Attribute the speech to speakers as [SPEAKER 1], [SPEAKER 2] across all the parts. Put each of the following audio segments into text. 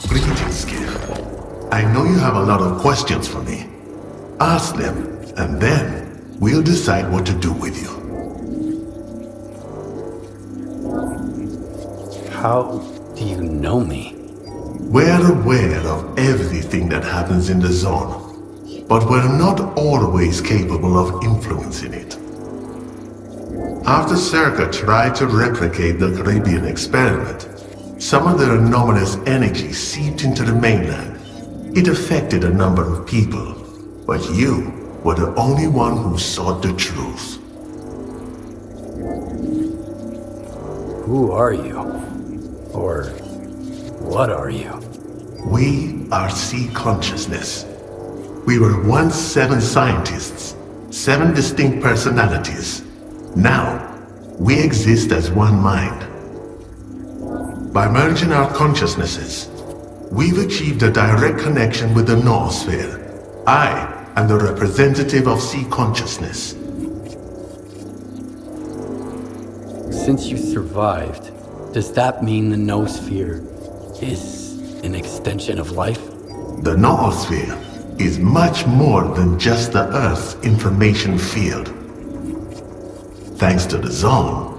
[SPEAKER 1] Greetings, Skiff. I know you have a lot of questions for me. Ask them, and then we'll decide what to do with you.
[SPEAKER 2] How do you know me?
[SPEAKER 1] We're aware of everything that happens in the zone, but we're not always capable of influencing it. After S.T.A.L.K.E.R tried to replicate the Caribbean experiment, some of the anomalous energy seeped into the mainland. It affected a number of people, but you were the only one who sought the truth.
[SPEAKER 2] Who are you? Or what are you?
[SPEAKER 1] We are C consciousness. We were once 7 scientists, 7 distinct personalities. Now, we exist as one mind. By merging our consciousnesses, we've achieved a direct connection with the noosphere. I am the representative of C consciousness.
[SPEAKER 2] Since you survived, does that mean the noosphere is an extension of life?
[SPEAKER 1] The noosphere is much more than just the Earth's information field. Thanks to the zone,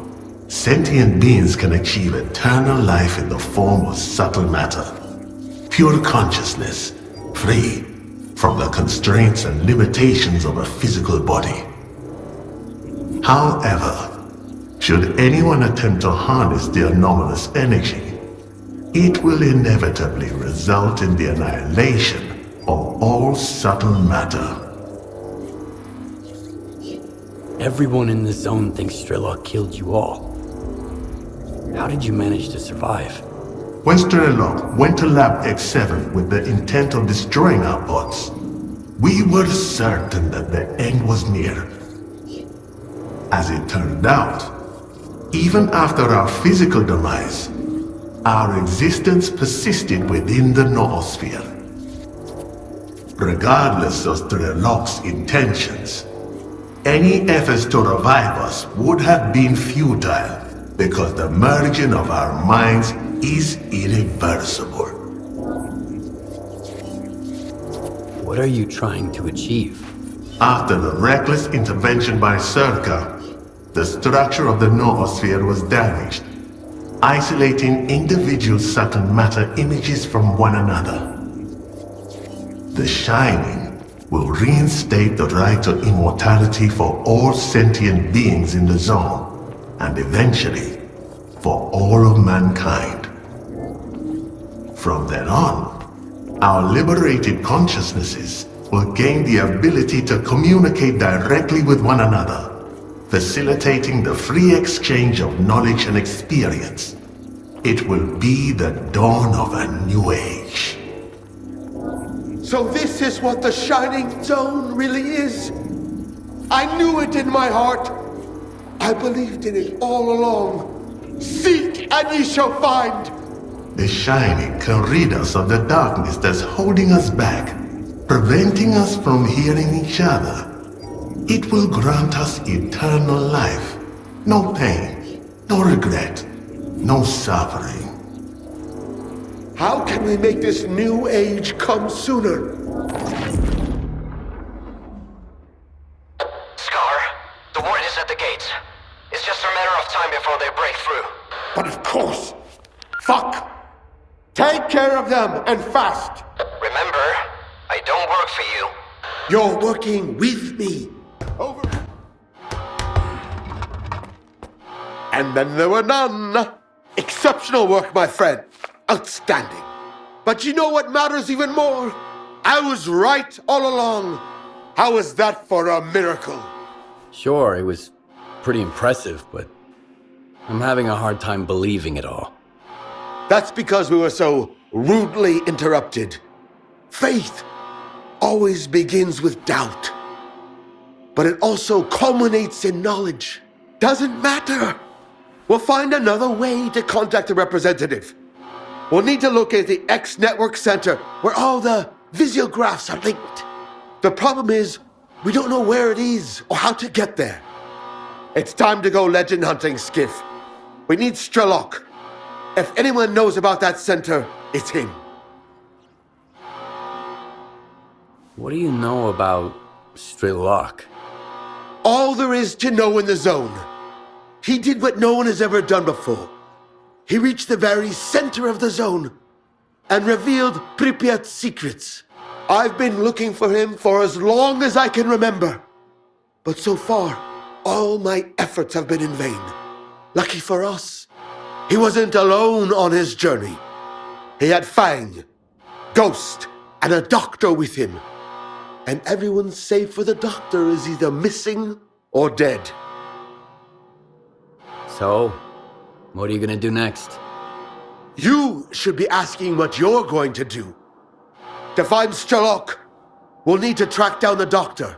[SPEAKER 1] sentient beings can achieve eternal life in the form of subtle matter. Pure consciousness, free from the constraints and limitations of a physical body. However, should anyone attempt to harness the anomalous energy, it will inevitably result in the annihilation of all subtle matter.
[SPEAKER 2] Everyone in the zone thinks S.T.A.L.K.E.R killed you all. How did you manage to survive?
[SPEAKER 1] When S.T.A.L.K.E.R went to Lab X7 with the intent of destroying our bots, we were certain that the end was near. As it turned out, even after our physical demise, our existence persisted within the noosphere. Regardless of S.T.A.L.K.E.'s intentions, any efforts to revive us would have been futile because the merging of our minds is irreversible.
[SPEAKER 2] What are you trying to achieve?
[SPEAKER 1] After the reckless intervention by S.T.A.L.K.E.R, the structure of the noosphere was damaged, isolating individual subtle matter images from one another. The Shining will reinstate the right to immortality for all sentient beings in the zone, and eventually, for all of mankind. From then on, our liberated consciousnesses will gain the ability to communicate directly with one another, facilitating the free exchange of knowledge and experience. It will be the dawn of a new age.
[SPEAKER 3] So this is what the Shining Zone really is. I knew it in my heart. I believed in it all along. Seek and ye shall find.
[SPEAKER 1] The Shining can rid us of the darkness that's holding us back, preventing us from hearing each other. It will grant us eternal life. No pain, no regret, no suffering.
[SPEAKER 3] How can we make this new age come sooner?
[SPEAKER 4] S.T.A.L.K.E.R, the word is at the gates. It's just a matter of time before they break through.
[SPEAKER 3] But of course. Fuck! Take care of them and fast!
[SPEAKER 4] Remember, I don't work for you.
[SPEAKER 3] You're working with me. Over. And then there were none. Exceptional work, my friend. Outstanding. But you know what matters even more? I was right all along. How is that for a miracle?
[SPEAKER 2] Sure, it was pretty impressive, but I'm having a hard time believing it all.
[SPEAKER 3] That's because we were so rudely interrupted. Faith always begins with doubt. But it also culminates in knowledge. Doesn't matter. We'll find another way to contact the representative. We'll need to locate the X Network Center where all the visiographs are linked. The problem is, we don't know where it is or how to get there. It's time to go legend hunting, Skiff. We need S.T.A.L.K.E.R. If anyone knows about that center, it's him.
[SPEAKER 2] What do you know about S.T.A.L.K.E.R?
[SPEAKER 3] All there is to know in the zone. He did what no one has ever done before. He reached the very center of the zone and revealed Pripyat's secrets. I've been looking for him for as long as I can remember. But so far, all my efforts have been in vain. Lucky for us, he wasn't alone on his journey. He had Fang, Ghost, and a doctor with him. And everyone save for the doctor is either missing or dead.
[SPEAKER 2] So, what are you gonna do next?
[SPEAKER 3] You should be asking what you're going to do. To find S.T.A.L.K.E.R, we'll need to track down the doctor.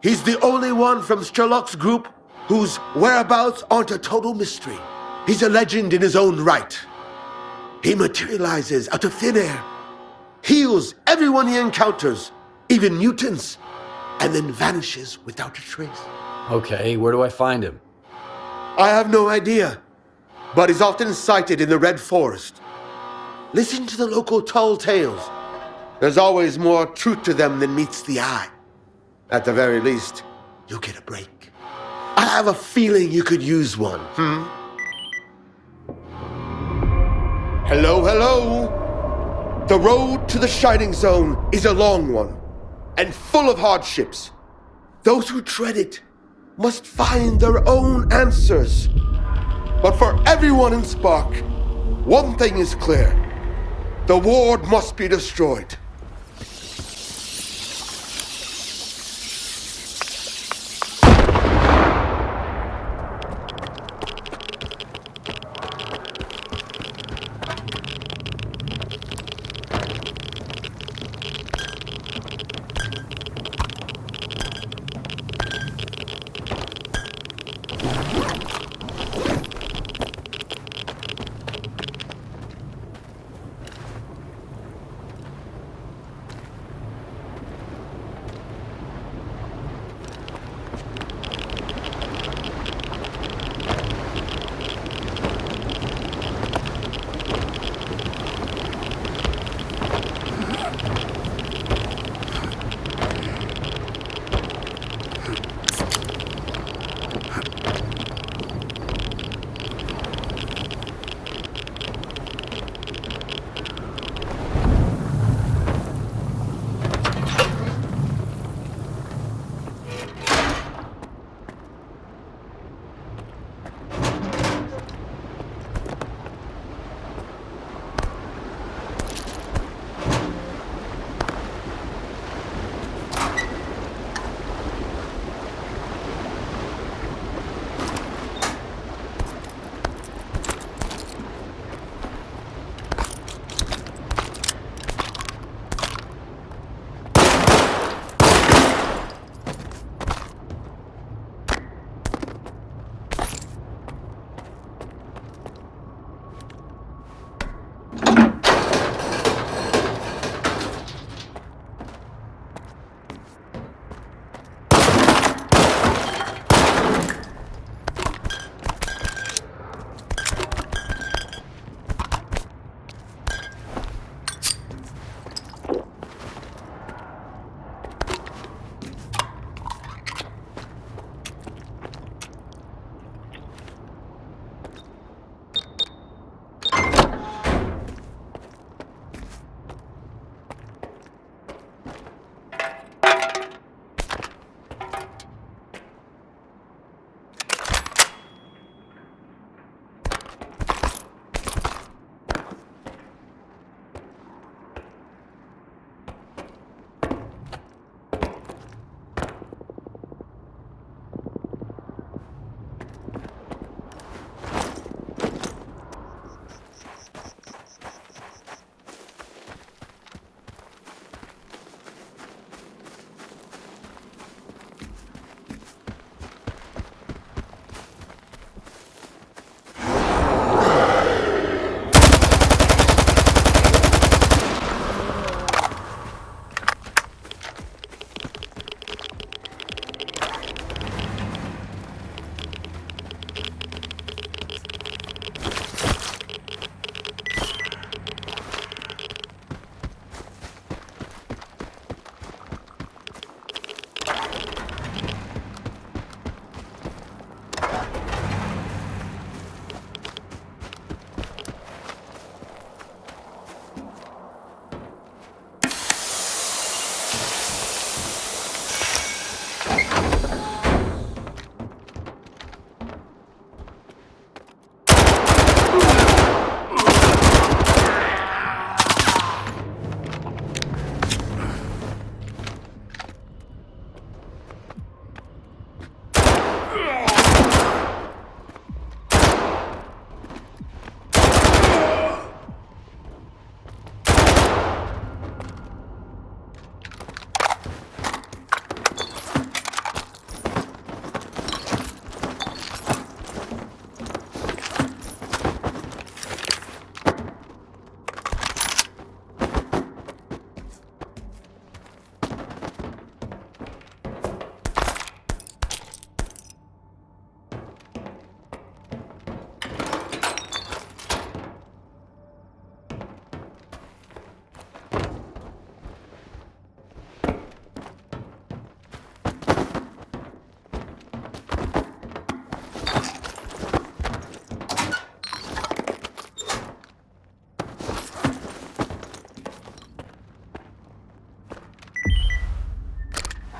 [SPEAKER 3] He's the only one from S.T.A.L.K.E.'s group whose whereabouts aren't a total mystery. He's a legend in his own right. He materializes out of thin air, heals everyone he encounters, even mutants, and then vanishes without a trace.
[SPEAKER 2] Okay, where do I find him?
[SPEAKER 3] I have no idea, but he's often sighted in the Red Forest. Listen to the local tall tales. There's always more truth to them than meets the eye. At the very least, you'll get a break. I have a feeling you could use one, Hello, hello! The road to the Shining Zone is a long one, and full of hardships. Those who tread it must find their own answers. But for everyone in Spark, one thing is clear. The ward must be destroyed.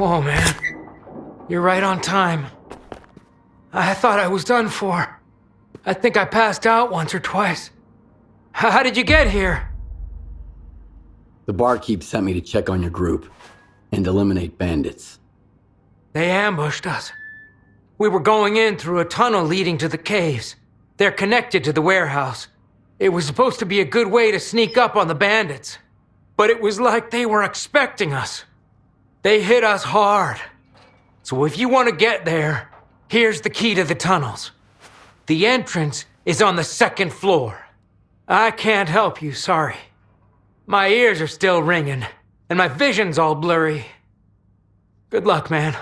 [SPEAKER 5] Oh, man. You're right on time. I thought I was done for. I think I passed out once or twice. How did you get here?
[SPEAKER 2] The barkeep sent me to check on your group and eliminate bandits.
[SPEAKER 5] They ambushed us. We were going in through a tunnel leading to the caves. They're connected to the warehouse. It was supposed to be a good way to sneak up on the bandits. But it was like they were expecting us. They hit us hard. So if you want to get there, here's the key to the tunnels. The entrance is on the 2nd floor. I can't help you, sorry. My ears are still ringing, and my vision's all blurry. Good luck, man.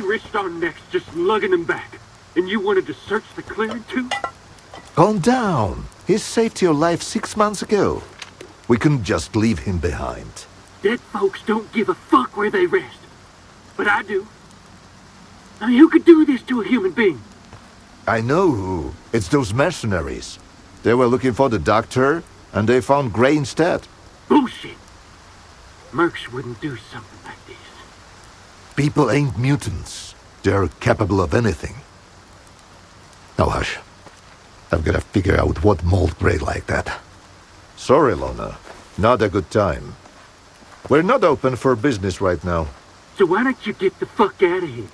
[SPEAKER 6] risked our necks just lugging him back. And you wanted to search the clearing too?
[SPEAKER 7] Calm down. He saved your life 6 months ago. We couldn't just leave him behind.
[SPEAKER 6] Dead folks don't give a fuck where they rest. But I do. I mean, who could do this to a human being?
[SPEAKER 7] I know who. It's those mercenaries. They were looking for the doctor, and they found Gray instead.
[SPEAKER 6] Bullshit. Mercs wouldn't do something like this.
[SPEAKER 7] People ain't mutants. They're capable of anything. Now hush. I've gotta figure out what mauled Gray like that. Sorry, Lona. Not a good time. We're not open for business right now.
[SPEAKER 6] So why don't you get the fuck out of here?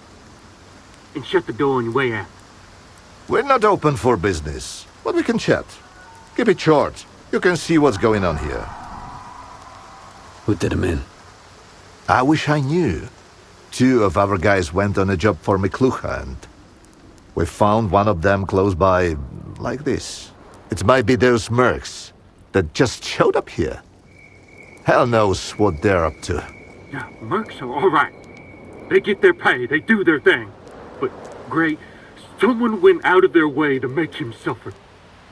[SPEAKER 6] And shut the door on your way out.
[SPEAKER 7] We're not open for business, but we can chat. Keep it short. You can see what's going on here.
[SPEAKER 2] Who did him in?
[SPEAKER 7] I wish I knew. 2 of our guys went on a job for McLuhan, and we found one of them close by, like this. It might be those mercs that just showed up here. Hell knows what they're up to.
[SPEAKER 6] Yeah, mercs are alright. They get their pay, they do their thing. But, Gray, someone went out of their way to make him suffer.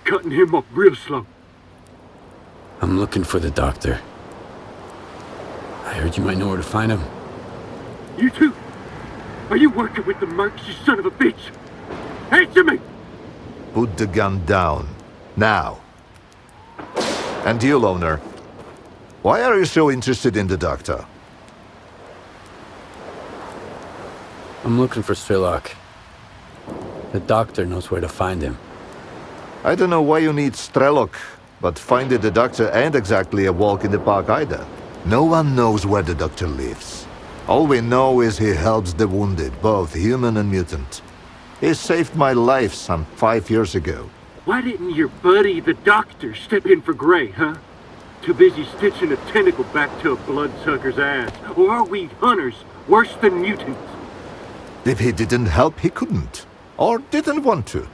[SPEAKER 6] Cutting him up real slow.
[SPEAKER 2] I'm looking for the doctor. I heard you might know where to find him.
[SPEAKER 6] You too? Are you working with the mercs, you son of a bitch? Answer me!
[SPEAKER 7] Put the gun down. Now. And you, Loner. Why are you so interested in the doctor?
[SPEAKER 2] I'm looking for S.T.A.L.K.E.R. The doctor knows where to find him.
[SPEAKER 7] I don't know why you need S.T.A.L.K.E.R, but finding the doctor ain't exactly a walk in the park either. No one knows where the doctor lives. All we know is he helps the wounded, both human and mutant. He saved my life some 5 years ago.
[SPEAKER 6] Why didn't your buddy, the doctor, step in for Gray, huh? Too busy stitching a tentacle back to a bloodsucker's ass. Or are we hunters, worse than mutants?
[SPEAKER 7] If he didn't help, he couldn't. Or didn't want to.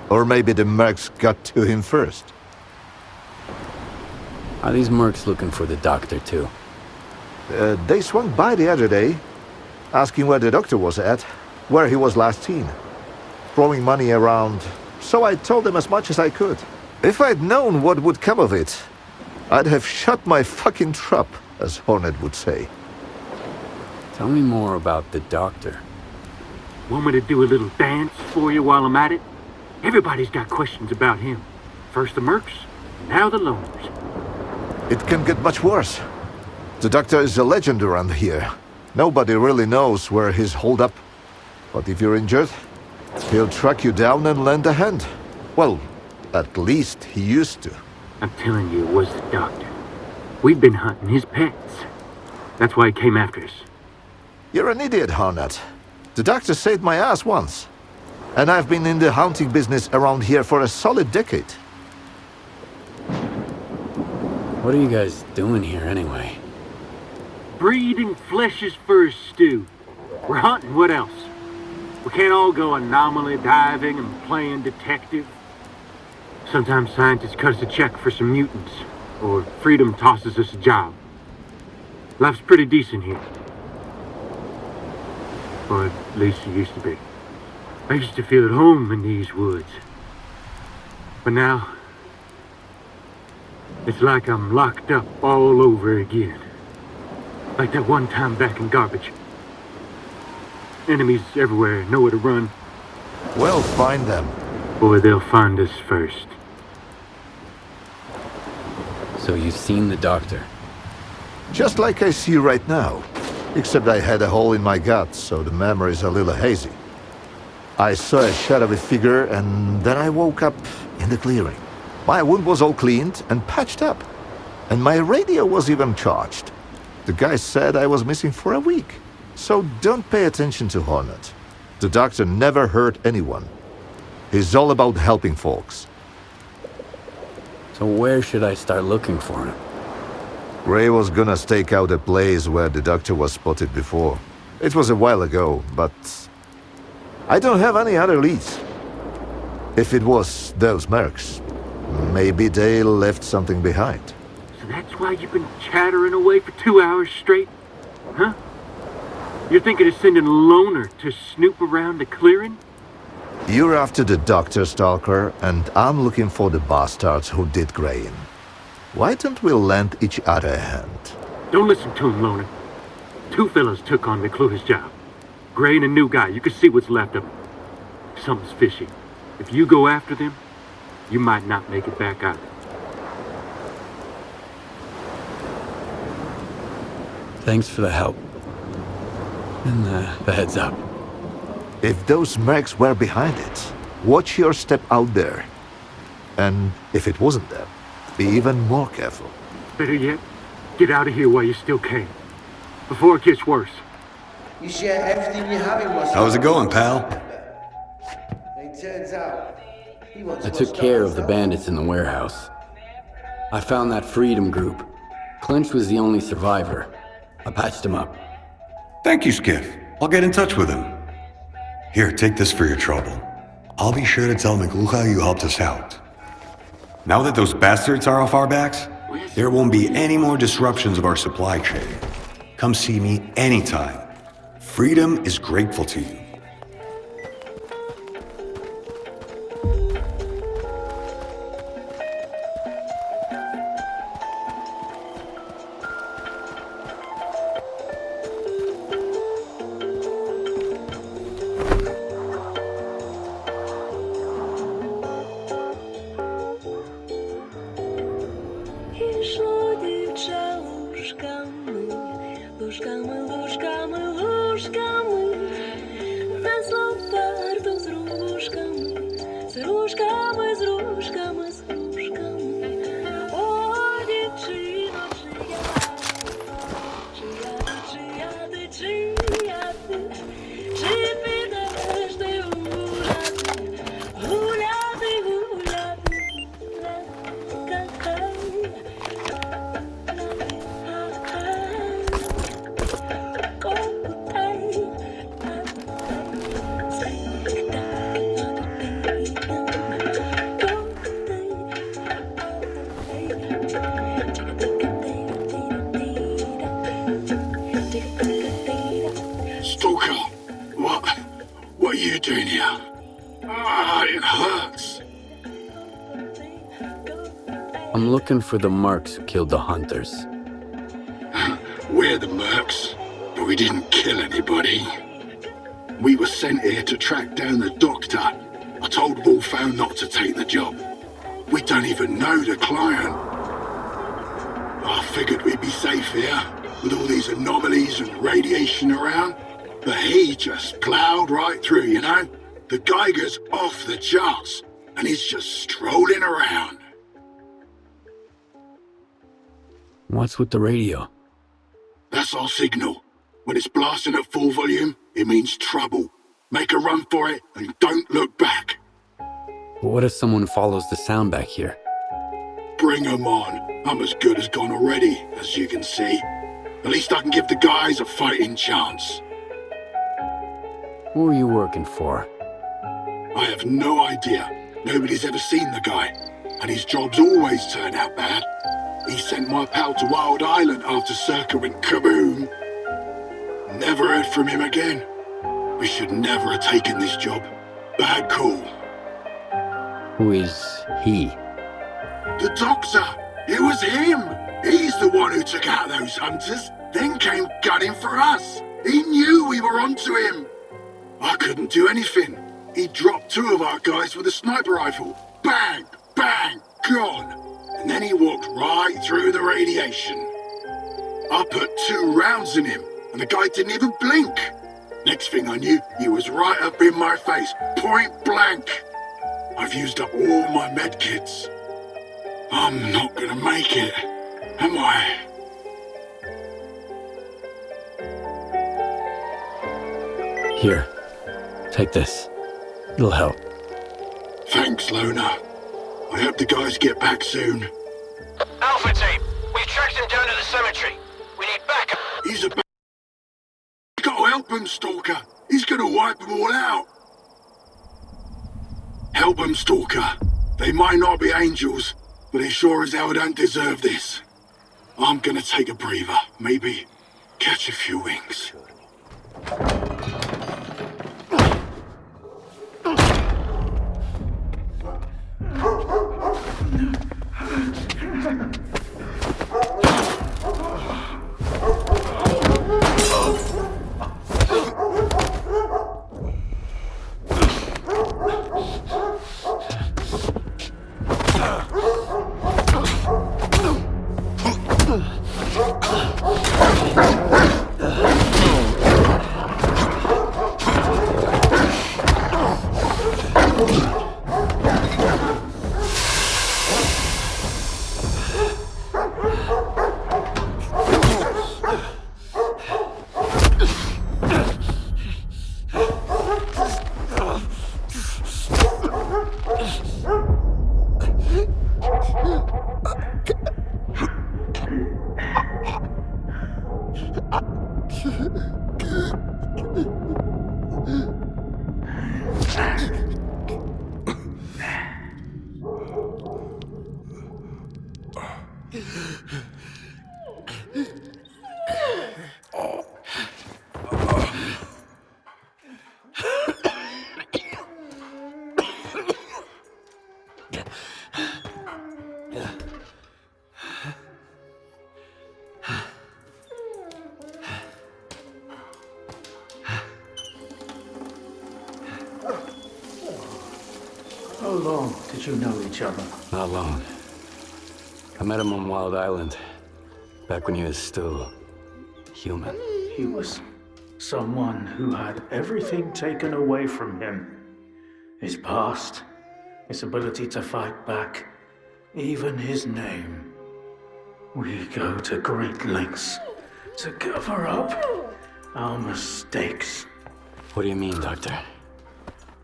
[SPEAKER 7] Or maybe the mercs got to him first.
[SPEAKER 2] Are these mercs looking for the doctor too?
[SPEAKER 7] They swung by the other day, asking where the doctor was at, where he was last seen. Throwing money around, so I told them as much as I could. If I'd known what would come of it, I'd have shut my fucking trap, as Hornet would say.
[SPEAKER 2] Tell me more about the doctor.
[SPEAKER 6] Want me to do a little dance for you while I'm at it? Everybody's got questions about him. First the mercs, now the loners.
[SPEAKER 7] It can get much worse. The doctor is a legend around here. Nobody really knows where he's holed up. But if you're injured, he'll track you down and lend a hand. Well, at least he used to.
[SPEAKER 6] I'm telling you, it was the doctor. We've been hunting his pets. That's why he came after us.
[SPEAKER 7] You're an idiot, Hornet. The doctor saved my ass once. And I've been in the hunting business around here for a solid decade.
[SPEAKER 2] What are you guys doing here anyway?
[SPEAKER 6] Breeding fleshes for a stew. We're hunting, what else? We can't all go anomaly diving and playing detective. Sometimes scientists cut us a check for some mutants, or freedom tosses us a job. Life's pretty decent here. Or at least it used to be. I used to feel at home in these woods. But now, it's like I'm locked up all over again. Like that one time back in Garbage. Enemies everywhere, nowhere to run.
[SPEAKER 7] Well, find them.
[SPEAKER 6] Or they'll find us first.
[SPEAKER 2] So you've seen the doctor?
[SPEAKER 7] Just like I see right now. Except I had a hole in my gut, so the memory's a little hazy. I saw a shadowy figure, and then I woke up in the clearing. My wound was all cleaned and patched up. And my radio was even charged. The guy said I was missing for a week. So don't pay attention to Hornet. The doctor never hurt anyone. He's all about helping folks.
[SPEAKER 2] So where should I start looking for him?
[SPEAKER 7] Ray was gonna stake out a place where the doctor was spotted before. It was a while ago, but I don't have any other leads. If it was those mercs, maybe they left something behind.
[SPEAKER 6] So that's why you've been chattering away for 2 hours straight? Huh? You're thinking of sending Loner to snoop around the clearing?
[SPEAKER 7] You're after the Dr. S.T.A.L.K.E.R, and I'm looking for the bastards who did Graying. Why don't we lend each other a hand?
[SPEAKER 6] Don't listen to him, Loner. Two fellas took on McClure's job. Gray and a new guy. You can see what's left of him. Something's fishy. If you go after them, you might not make it back out.
[SPEAKER 2] Thanks for the help. And the heads up.
[SPEAKER 7] If those mercs were behind it, watch your step out there. And if it wasn't them, be even more careful.
[SPEAKER 6] Better yet, get out of here while you still can. Before it gets worse.
[SPEAKER 8] You share everything you have in Washington.
[SPEAKER 9] How's it going, pal?
[SPEAKER 8] It turns out he wants
[SPEAKER 2] I took care of the bandits in the warehouse. I found that Freedom group. Clinch was the only survivor. I patched him up.
[SPEAKER 9] Thank you, Skiff. I'll get in touch with him. Here, take this for your trouble. I'll be sure to tell McClure you helped us out. Now that those bastards are off our backs, there won't be any more disruptions of our supply chain. Come see me anytime. Freedom is grateful to you.
[SPEAKER 10] What are you doing here? Ah, it hurts.
[SPEAKER 2] I'm looking for the marks who killed the hunters.
[SPEAKER 10] We're the mercs, but we didn't kill anybody. We were sent here to track down the doctor. I told Wolfo not to take the job. We don't even know the client. I figured we'd be safe here, with all these anomalies and radiation around. But he just plowed right through, you know? The Geiger's off the charts, and he's just strolling around.
[SPEAKER 2] What's with the radio?
[SPEAKER 10] That's our signal. When it's blasting at full volume, it means trouble. Make a run for it, and don't look back.
[SPEAKER 2] But what if someone follows the sound back here?
[SPEAKER 10] Bring 'em on. I'm as good as gone already, as you can see. At least I can give the guys a fighting chance.
[SPEAKER 2] Who are you working for?
[SPEAKER 10] I have no idea. Nobody's ever seen the guy, and his jobs always turn out bad. He sent my pal to Wild Island after S.T.A.L.K.E.R went kaboom. Never heard from him again. We should never have taken this job. Bad call.
[SPEAKER 2] Who is he?
[SPEAKER 10] The doctor! It was him! He's the one who took out those hunters, then came gunning for us. He knew we were onto him. I couldn't do anything. He dropped 2 of our guys with a sniper rifle. Bang! Bang! Gone! And then he walked right through the radiation. I put 2 rounds in him, and the guy didn't even blink. Next thing I knew, he was right up in my face, point blank. I've used up all my medkits. I'm not gonna make it, am I?
[SPEAKER 2] Here, take this. It'll help.
[SPEAKER 10] Thanks, Loner. I hope the guys get back soon.
[SPEAKER 4] Alpha team, we've tracked him down to the cemetery. We need backup.
[SPEAKER 10] He's about... You gotta help him, Stalker. He's gonna wipe them all out. Help him, Stalker. They might not be angels, but they sure as hell don't deserve this. I'm gonna take a breather. Maybe catch a few wings.
[SPEAKER 11] How long did you know each other?
[SPEAKER 2] Not long. I met him on Wild Island, back when he was still human.
[SPEAKER 11] He was someone who had everything taken away from him. His past, his ability to fight back, even his name. We go to great lengths to cover up our mistakes.
[SPEAKER 2] What do you mean, Doctor?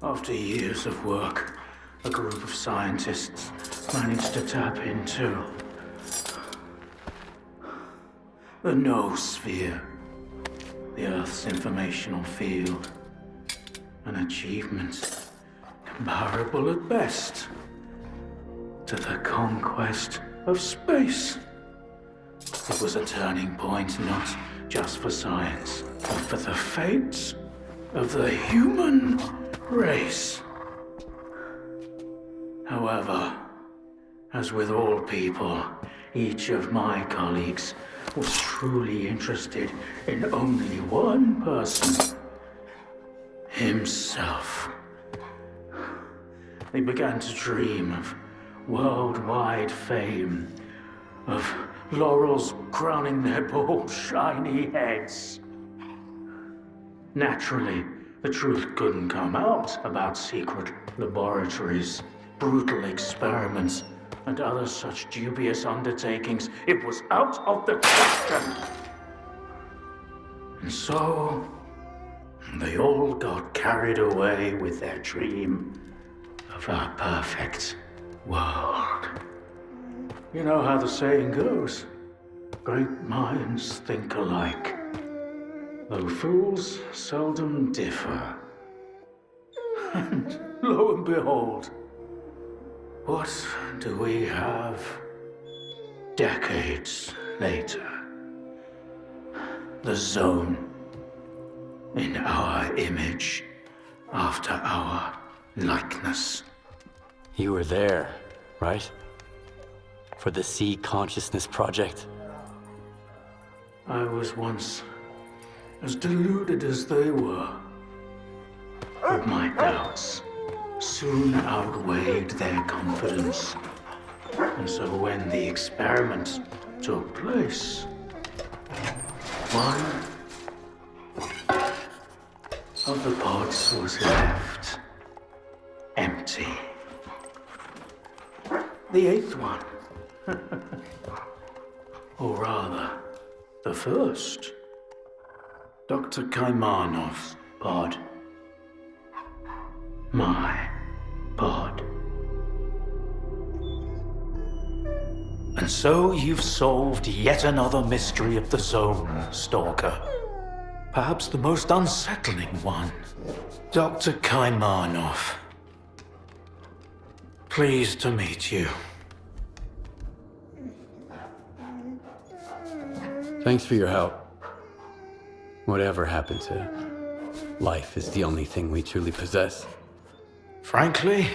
[SPEAKER 11] After years of work, a group of scientists managed to tap into the noosphere, the Earth's informational field. An achievement comparable at best to the conquest of space. It was a turning point not just for science, but for the fate of the human race. However, as with all people, each of my colleagues was truly interested in only one person: himself. They began to dream of worldwide fame, of laurels crowning their bald, shiny heads. Naturally, the truth couldn't come out about secret laboratories, brutal experiments, and other such dubious undertakings. It was out of the question. And so, they all got carried away with their dream of a perfect world. You know how the saying goes, great minds think alike, though fools seldom differ. And lo and behold, what do we have decades later? The Zone, in our image, after our likeness.
[SPEAKER 2] You were there, right? For the Sea Consciousness Project?
[SPEAKER 11] I was once as deluded as they were, but my doubts soon outweighed their confidence. And so when the experiment took place, one of the pods was left empty. The eighth one, or rather, the first, Dr. Kaimanov's pod. My pod. And so you've solved yet another mystery of the Zone, Stalker. Perhaps the most unsettling one. Dr. Kaimanov. Pleased to meet you.
[SPEAKER 2] Thanks for your help. Whatever happened to life is the only thing we truly possess.
[SPEAKER 11] Frankly,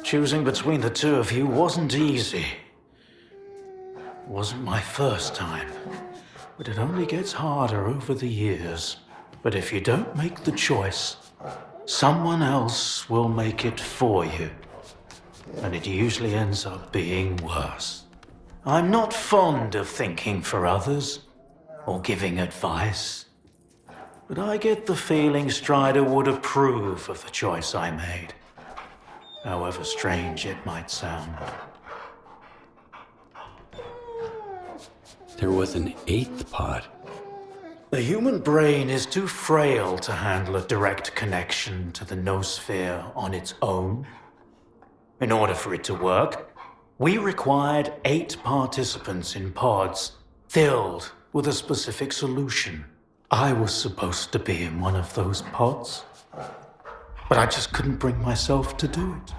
[SPEAKER 11] choosing between the two of you wasn't easy. It wasn't my first time, but it only gets harder over the years. But if you don't make the choice, someone else will make it for you. And it usually ends up being worse. I'm not fond of thinking for others. or giving advice. But I get the feeling Strider would approve of the choice I made, however strange it might sound.
[SPEAKER 2] There was an eighth pod.
[SPEAKER 11] The human brain is too frail to handle a direct connection to the noosphere on its own. In order for it to work, we required 8 participants in pods, filled with a specific solution. I was supposed to be in one of those pods, but I just couldn't bring myself to do it.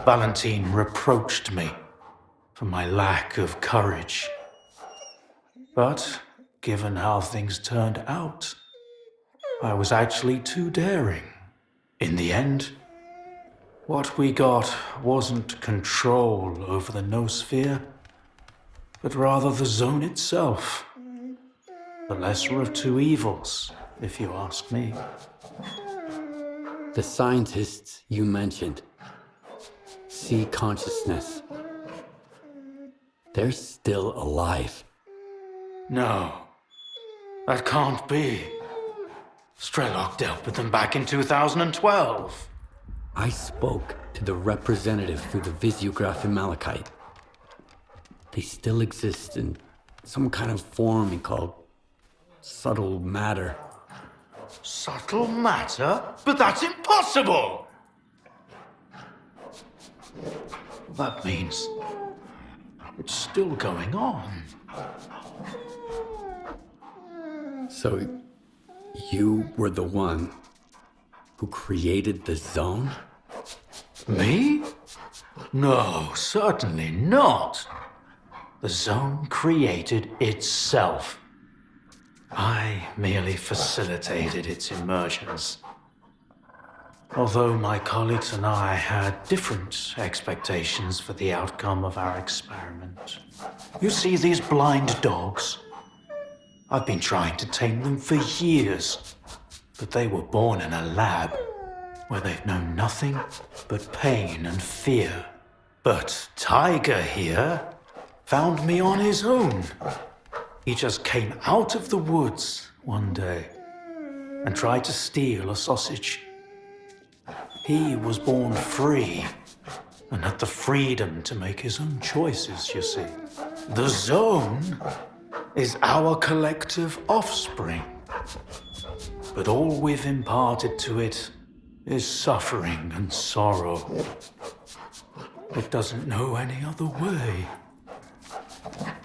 [SPEAKER 11] Valentine reproached me for my lack of courage. But given how things turned out, I was actually too daring. In the end, what we got wasn't control over the noosphere, but rather the zone itself. The lesser of two evils, if you ask me.
[SPEAKER 2] The scientists you mentioned see consciousness. They're still alive.
[SPEAKER 11] No, that can't be. Strelok dealt with them back in 2012.
[SPEAKER 2] I spoke to the representative through the visiograph in Malachite. They still exist in some kind of form called subtle matter.
[SPEAKER 11] Subtle matter? But that's impossible! That means it's still going on.
[SPEAKER 2] So, you were the one who created the zone?
[SPEAKER 11] Me? No, certainly not. The zone created itself. I merely facilitated its emergence. Although my colleagues and I had different expectations for the outcome of our experiment. You see these blind dogs? I've been trying to tame them for years, but they were born in a lab where they've known nothing but pain and fear. But Tiger here found me on his own. He just came out of the woods one day and tried to steal a sausage. He was born free and had the freedom to make his own choices, you see. The zone is our collective offspring. But all we've imparted to it is suffering and sorrow. It doesn't know any other way.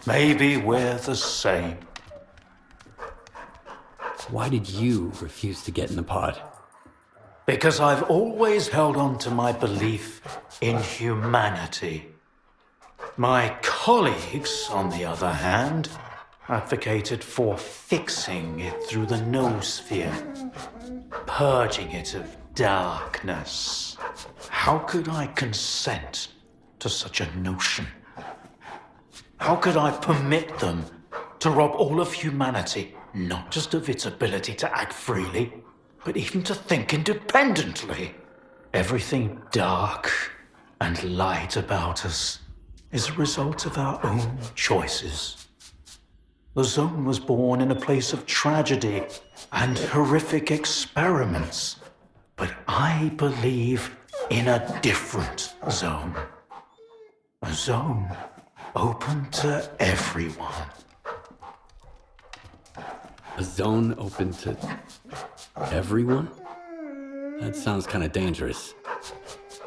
[SPEAKER 11] Maybe we're the same.
[SPEAKER 2] Why did you refuse to get in the pod?
[SPEAKER 11] Because I've always held on to my belief in humanity. My colleagues, on the other hand, advocated for fixing it through the noosphere, purging it of darkness. How could I consent to such a notion? How could I permit them to rob all of humanity, not just of its ability to act freely, but even to think independently? Everything dark and light about us is a result of our own choices. The zone was born in a place of tragedy and horrific experiments. But I believe in a different zone. A zone open to everyone.
[SPEAKER 2] A zone open to everyone? That sounds kind of dangerous.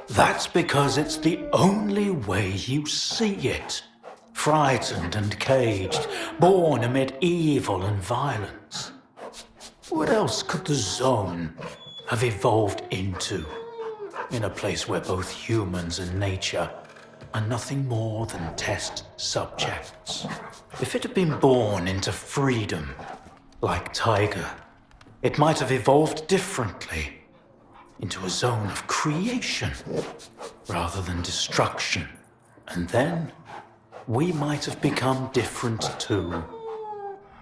[SPEAKER 11] That's because it's the only way you see it. Frightened and caged, born amid evil and violence. What else could the zone have evolved into? In a place where both humans and nature are nothing more than test subjects. If it had been born into freedom, like Tiger, it might have evolved differently, into a zone of creation, rather than destruction. And then we might have become different too.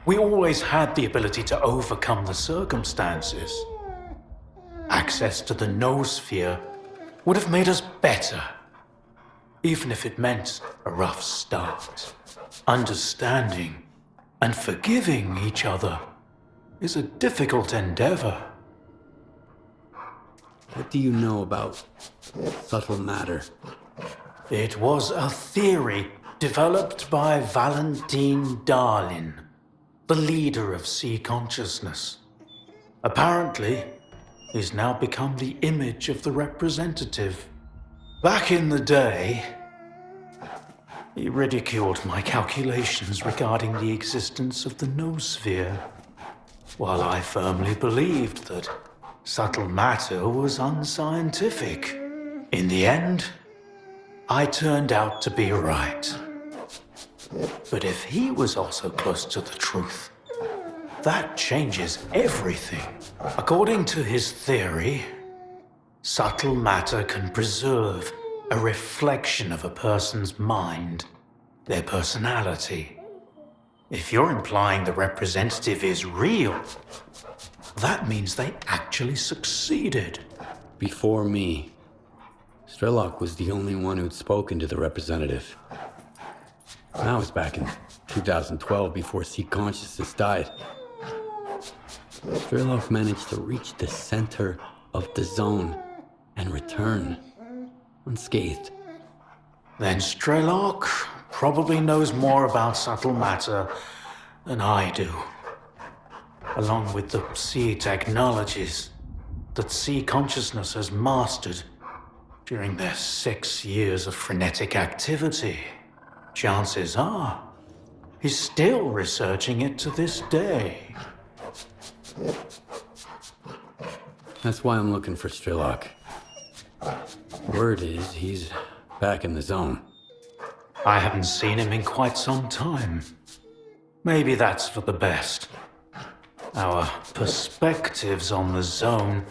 [SPEAKER 11] We always had the ability to overcome the circumstances. Access to the noosphere would have made us better, even if it meant a rough start. Understanding And forgiving each other is a difficult endeavor.
[SPEAKER 2] What do you know about subtle matter?
[SPEAKER 11] It was a theory developed by Valentine Darlin, the leader of sea consciousness. Apparently, he's now become the image of the representative. Back in the day, he ridiculed my calculations regarding the existence of the noosphere, while I firmly believed that subtle matter was unscientific. In the end, I turned out to be right. But if he was also close to the truth, that changes everything. According to his theory, subtle matter can preserve a reflection of a person's mind, their personality. If you're implying the representative is real, that means they actually succeeded.
[SPEAKER 2] Before me, S.T.A.L.K.E.R was the only one who'd spoken to the representative. That was back in 2012, before Sea Consciousness died. S.T.A.L.K.E.R managed to reach the center of the zone and return unscathed.
[SPEAKER 11] Then S.T.A.L.K.E.R probably knows more about subtle matter than I do. Along with the sea technologies that Sea Consciousness has mastered during their 6 years of frenetic activity, chances are he's still researching it to this day.
[SPEAKER 2] That's why I'm looking for S.T.A.L.K.E.R. Word is he's back in the zone.
[SPEAKER 11] I haven't seen him in quite some time. Maybe that's for the best. Our perspectives on the zone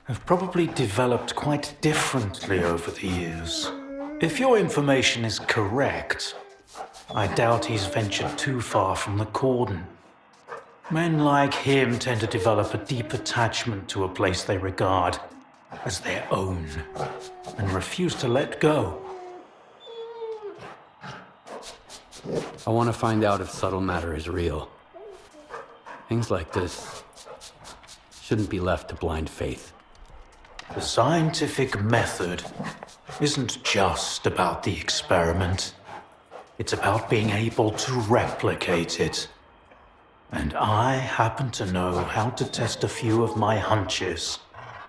[SPEAKER 11] have probably developed quite differently over the years. If your information is correct, I doubt he's ventured too far from the cordon. Men like him tend to develop a deep attachment to a place they regard as their own and refuse to let go.
[SPEAKER 2] I want to find out if subtle matter is real. Things like this shouldn't be left to blind faith.
[SPEAKER 11] The scientific method isn't just about the experiment. It's about being able to replicate it. And I happen to know how to test a few of my hunches.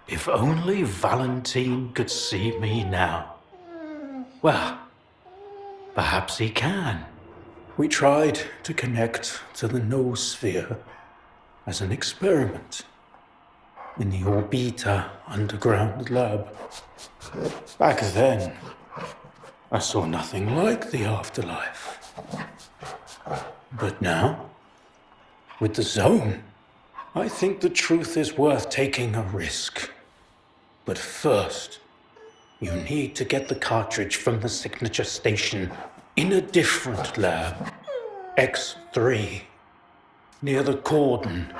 [SPEAKER 11] If only Valentine could see me now. Well, perhaps he can. We tried to connect to the noosphere as an experiment in the Orbita underground lab. Back then, I saw nothing like the afterlife. But now, with the zone, I think the truth is worth taking a risk. But first, you need to get the cartridge from the signature station in a different lab, X3, near the cordon.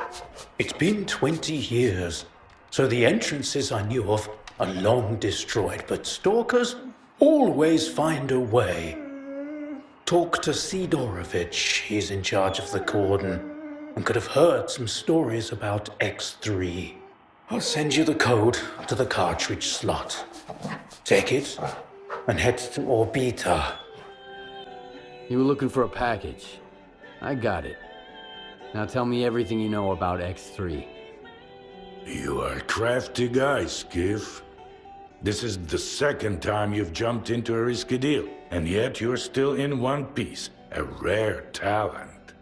[SPEAKER 11] It's been 20 years, so the entrances I knew of are long destroyed, but stalkers always find a way. Talk to Sidorovich, he's in charge of the cordon, and could have heard some stories about X3. I'll send you the code to the cartridge slot. Take it and head to Orbita.
[SPEAKER 2] You were looking for a package. I got it. Now tell me everything you know about X3.
[SPEAKER 12] You are a crafty guy, Skiff. This is the second time you've jumped into a risky deal, and yet you're still in one piece. A rare talent.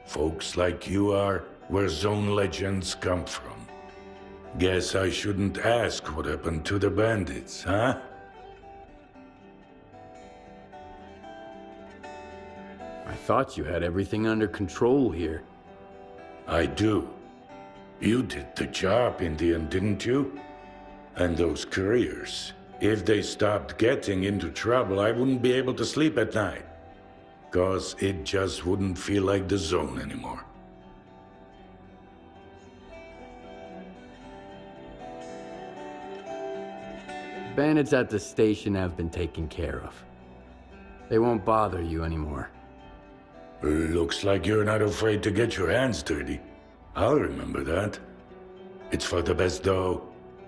[SPEAKER 12] Folks like you are where zone legends come from. Guess I shouldn't ask what happened to the bandits, huh?
[SPEAKER 2] I thought you had everything under control here.
[SPEAKER 12] I do. You did the job in the end, didn't you? And those couriers. If they stopped getting into trouble, I wouldn't be able to sleep at night. 'Cause it just wouldn't feel like the zone anymore.
[SPEAKER 2] Bandits at the station have been taken care of. They won't bother you anymore.
[SPEAKER 12] Looks like you're not afraid to get your hands dirty. I'll remember that. It's for the best, though.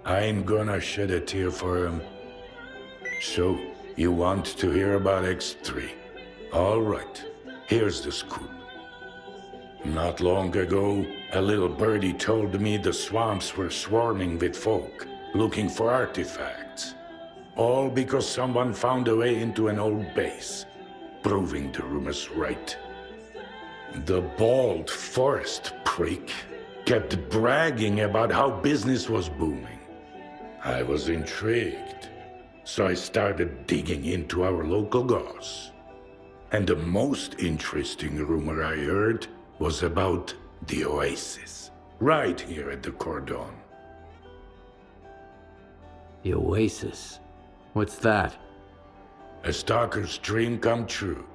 [SPEAKER 12] I ain't gonna shed a tear for him. So, you want to hear about X3? All right, here's the scoop. Not long ago, a little birdie told me the swamps were swarming with folk looking for artifacts. All because someone found a way into an old base, proving the rumors right. The bald forest prick kept bragging about how business was booming. I was intrigued, so I started digging into our local goss. And the most interesting rumor I heard was about the Oasis, right here at the Cordon.
[SPEAKER 2] The Oasis? What's that?
[SPEAKER 12] A stalker's dream come true.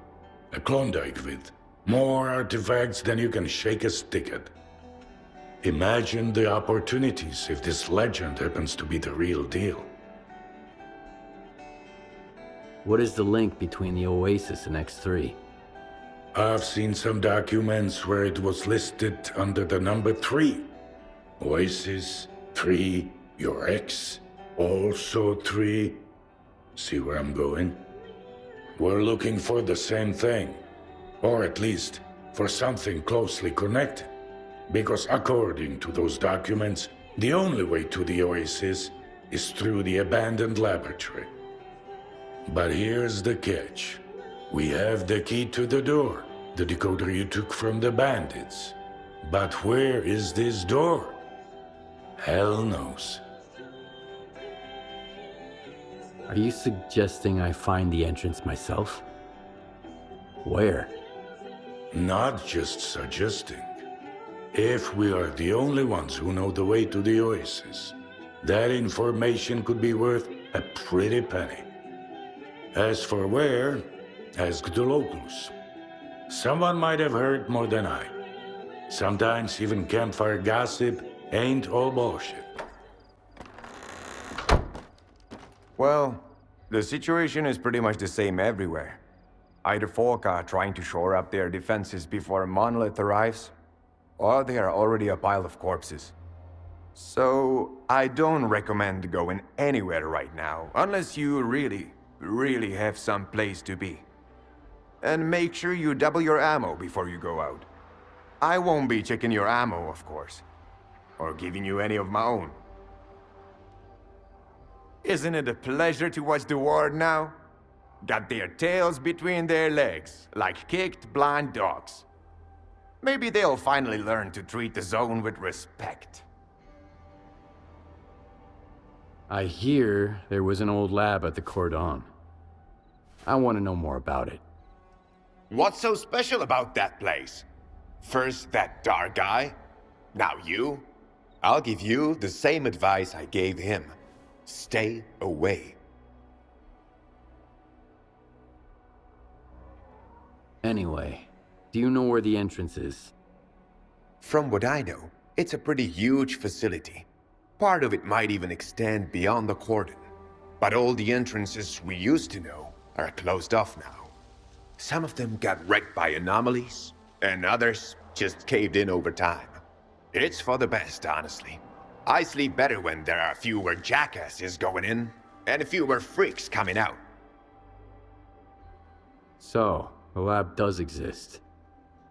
[SPEAKER 12] A Klondike with more artifacts than you can shake a stick at. Imagine the opportunities if this legend happens to be the real deal.
[SPEAKER 2] What is the link between the Oasis and X3?
[SPEAKER 12] I've seen some documents where it was listed under the number 3. Oasis, 3, your ex, also 3. See where I'm going? We're looking for the same thing. Or at least, for something closely connected. Because according to those documents, the only way to the Oasis is through the abandoned laboratory. But here's the catch. We have the key to the door, the decoder you took from the bandits. But where is this door? Hell knows.
[SPEAKER 2] Are you suggesting I find the entrance myself? Where?
[SPEAKER 12] Not just suggesting. If we are the only ones who know the way to the Oasis, that information could be worth a pretty penny. As for where, ask the locals. Someone might have heard more than I. Sometimes even campfire gossip ain't all bullshit.
[SPEAKER 13] Well, the situation is pretty much the same everywhere. Either folk are trying to shore up their defenses before a monolith arrives, or they are already a pile of corpses. So, I don't recommend going anywhere right now, unless you really have some place to be. And make sure you double your ammo before you go out. I won't be checking your ammo, of course, or giving you any of my own. Isn't it a pleasure to watch the ward now? Got their tails between their legs, like kicked blind dogs. Maybe they'll finally learn to treat the zone with respect.
[SPEAKER 2] I hear there was an old lab at the Cordon. I want to know more about it.
[SPEAKER 14] What's so special about that place? First that dark guy, now you. I'll give you the same advice I gave him. Stay away.
[SPEAKER 2] Anyway, do you know where the entrance is?
[SPEAKER 14] From what I know, it's a pretty huge facility. Part of it might even extend beyond the cordon. But all the entrances we used to know are closed off now. Some of them got wrecked by anomalies, and others just caved in over time. It's for the best, honestly. I sleep better when there are fewer jackasses going in, and fewer freaks coming out.
[SPEAKER 2] So, the lab does exist.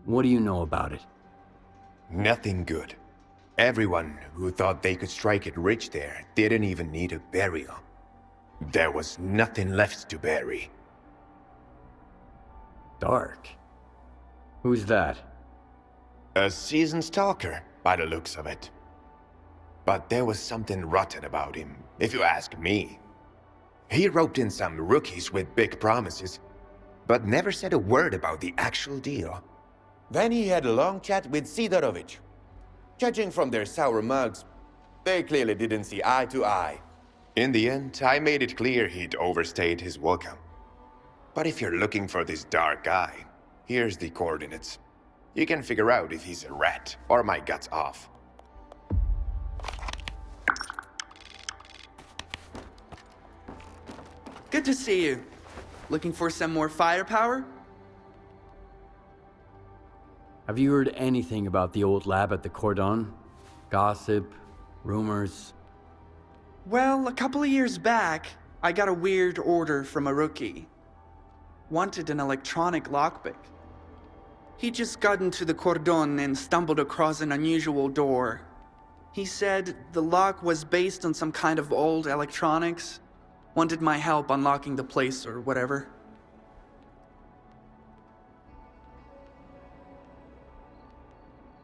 [SPEAKER 2] What do you know about it?
[SPEAKER 14] Nothing good. Everyone who thought they could strike it rich there didn't even need a burial. There was nothing left to bury.
[SPEAKER 2] Dark? Who's that?
[SPEAKER 14] A seasoned stalker, by the looks of it. But there was something rotten about him, if you ask me. He roped in some rookies with big promises, but never said a word about the actual deal. Then he had a long chat with Sidorovich. Judging from their sour mugs, they clearly didn't see eye to eye. In the end, I made it clear he'd overstayed his welcome. But if you're looking for this dark guy, here's the coordinates. You can figure out if he's a rat or my guts off.
[SPEAKER 15] Good to see you. Looking for some more firepower?
[SPEAKER 2] Have you heard anything about the old lab at the Cordon? Gossip? Rumors?
[SPEAKER 15] Well, a couple of years back, I got a weird order from a rookie. Wanted an electronic lockpick. He just got into the Cordon and stumbled across an unusual door. He said the lock was based on some kind of old electronics. Wanted my help unlocking the place or whatever.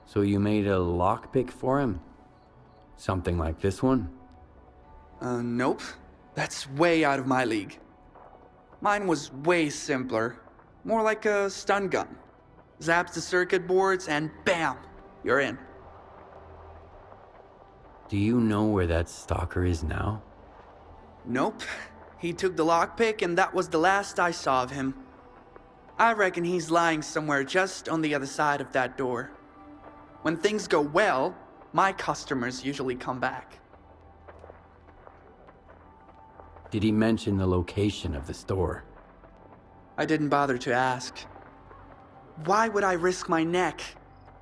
[SPEAKER 2] So you made a lockpick for him? Something like this one?
[SPEAKER 15] Nope. That's way out of my league. Mine was way simpler. More like a stun gun. Zaps the circuit boards and bam! You're in.
[SPEAKER 2] Do you know where that stalker is now?
[SPEAKER 15] Nope. He took the lockpick and that was the last I saw of him. I reckon he's lying somewhere just on the other side of that door. When things go well, my customers usually come back.
[SPEAKER 2] Did he mention the location of the store?
[SPEAKER 15] I didn't bother to ask. Why would I risk my neck?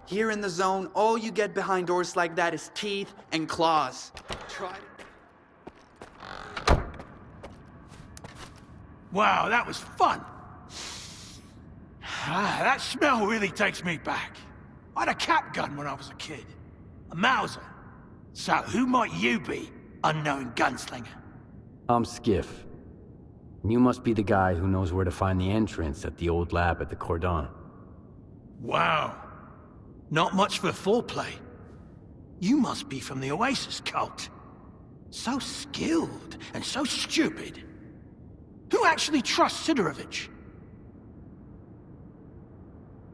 [SPEAKER 15] Here in the zone, all you get behind doors like that is teeth and claws. Try.
[SPEAKER 16] Wow, that was fun. That smell really takes me back. I had a cap gun when I was a kid. A Mauser. So who might you be, unknown gunslinger?
[SPEAKER 2] I'm Skiff. And you must be the guy who knows where to find the entrance at the old lab at the Cordon.
[SPEAKER 16] Wow. Not much for foreplay. You must be from the Oasis cult. So skilled and so stupid. Who actually trusts Sidorovich?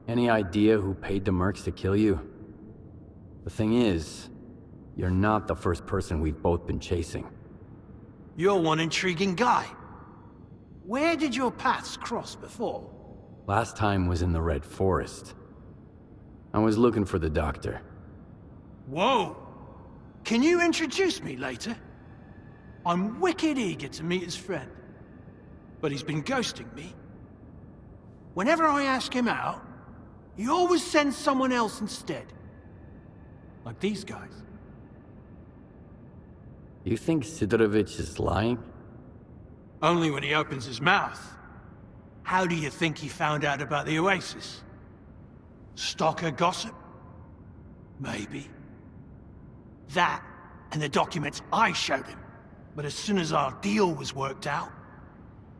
[SPEAKER 2] Any idea who paid the mercs to kill you? The thing is, you're not the first person we've both been chasing.
[SPEAKER 16] You're one intriguing guy. Where did your paths cross before?
[SPEAKER 2] Last time was in the Red Forest. I was looking for the doctor.
[SPEAKER 16] Whoa! Can you introduce me later? I'm wicked eager to meet his friend. But he's been ghosting me. Whenever I ask him out, he always sends someone else instead. Like these guys.
[SPEAKER 2] You think Sidorovich is lying?
[SPEAKER 16] Only when he opens his mouth. How do you think he found out about the Oasis? Stalker gossip? Maybe. That, and the documents I showed him. But as soon as our deal was worked out,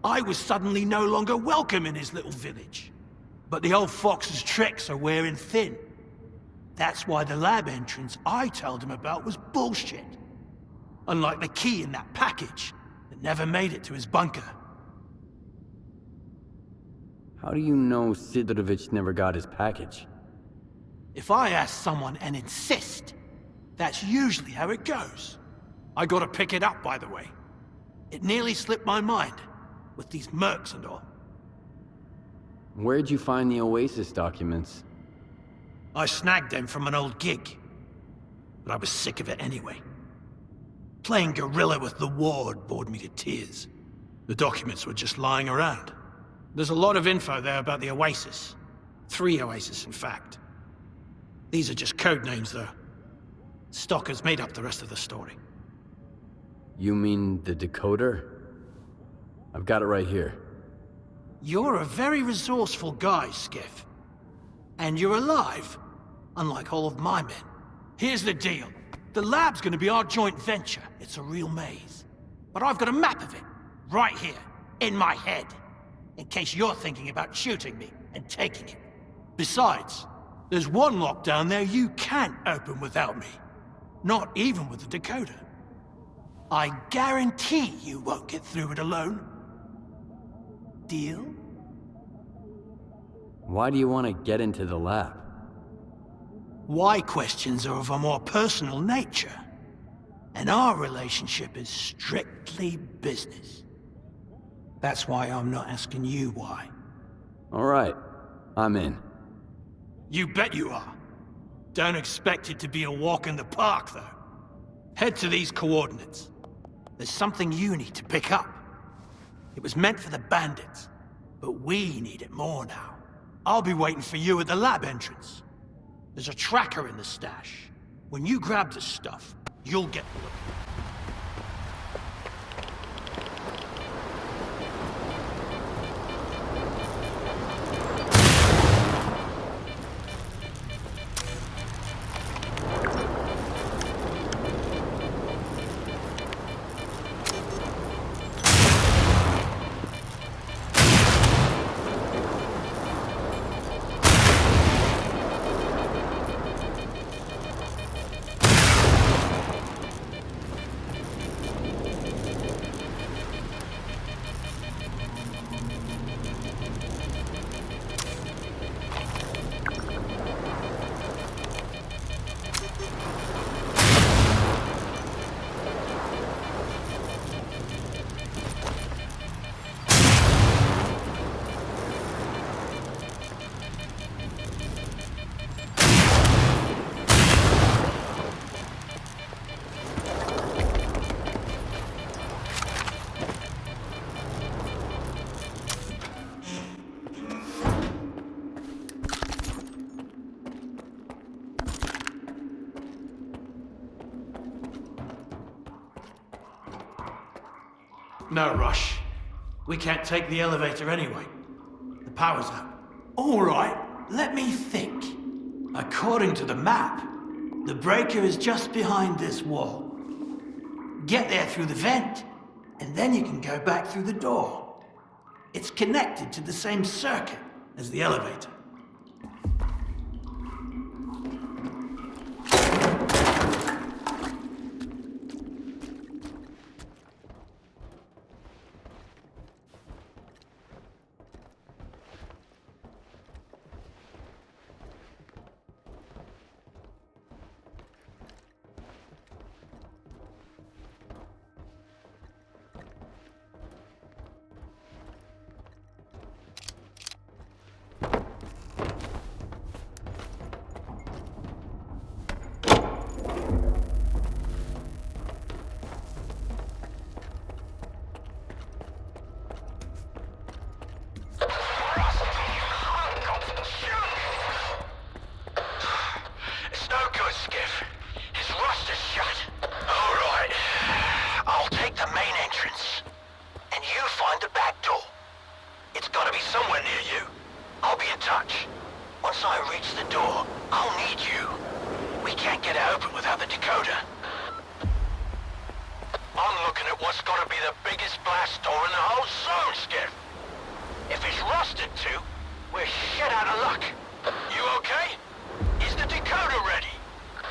[SPEAKER 16] I was suddenly no longer welcome in his little village. But the old fox's tricks are wearing thin. That's why the lab entrance I told him about was bullshit. Unlike the key in that package that never made it to his bunker.
[SPEAKER 2] How do you know Sidorovich never got his package?
[SPEAKER 16] If I ask someone and insist, that's usually how it goes. I gotta pick it up, by the way. It nearly slipped my mind, with these mercs and all.
[SPEAKER 2] Where'd you find the Oasis documents?
[SPEAKER 16] I snagged them from an old gig. But I was sick of it anyway. Playing gorilla with the ward bored me to tears. The documents were just lying around. There's a lot of info there about the Oasis. 3 Oasis, in fact. These are just code names, though. Stalker's made up the rest of the story.
[SPEAKER 2] You mean the decoder? I've got it right here.
[SPEAKER 16] You're a very resourceful guy, Skiff. And you're alive, unlike all of my men. Here's the deal. The lab's gonna be our joint venture. It's a real maze. But I've got a map of it, right here, in my head. In case you're thinking about shooting me and taking it. Besides, there's one lock down there you can't open without me. Not even with the decoder. I guarantee you won't get through it alone. Deal?
[SPEAKER 2] Why do you want to get into the lab?
[SPEAKER 16] Why questions are of a more personal nature. And our relationship is strictly business. That's why I'm not asking you why.
[SPEAKER 2] All right, I'm in.
[SPEAKER 16] You bet you are. Don't expect it to be a walk in the park, though. Head to these coordinates. There's something you need to pick up. It was meant for the bandits, but we need it more now. I'll be waiting for you at the lab entrance. There's a tracker in the stash. When you grab the stuff, you'll get looking. No rush. We can't take the elevator anyway. The power's out.
[SPEAKER 11] All right, let me think. According to the map, the breaker is just behind this wall. Get there through the vent, and then you can go back through the door. It's connected to the same circuit as the elevator.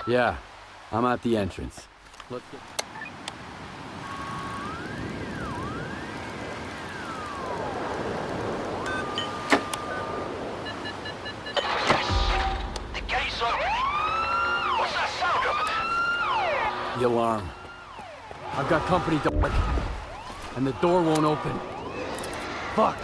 [SPEAKER 2] Yeah, I'm at the entrance. Let's get...
[SPEAKER 4] The gate's opening. What's that sound over there?
[SPEAKER 2] The alarm. I've got company, dog, and the door won't open. Fuck.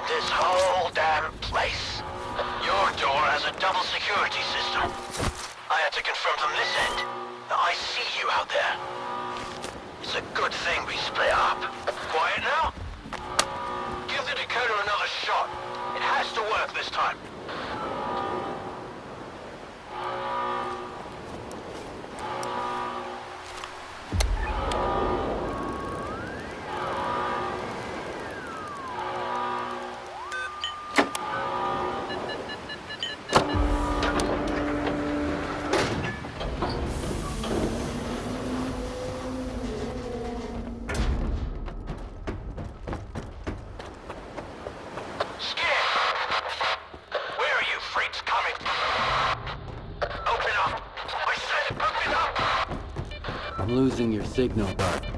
[SPEAKER 4] This whole damn place. Your door has a double security system. I had to confirm from this end that I see you out there. It's a good thing we split up. Quiet now? Give the decoder another shot. It has to work this time.
[SPEAKER 2] I'm losing your signal, but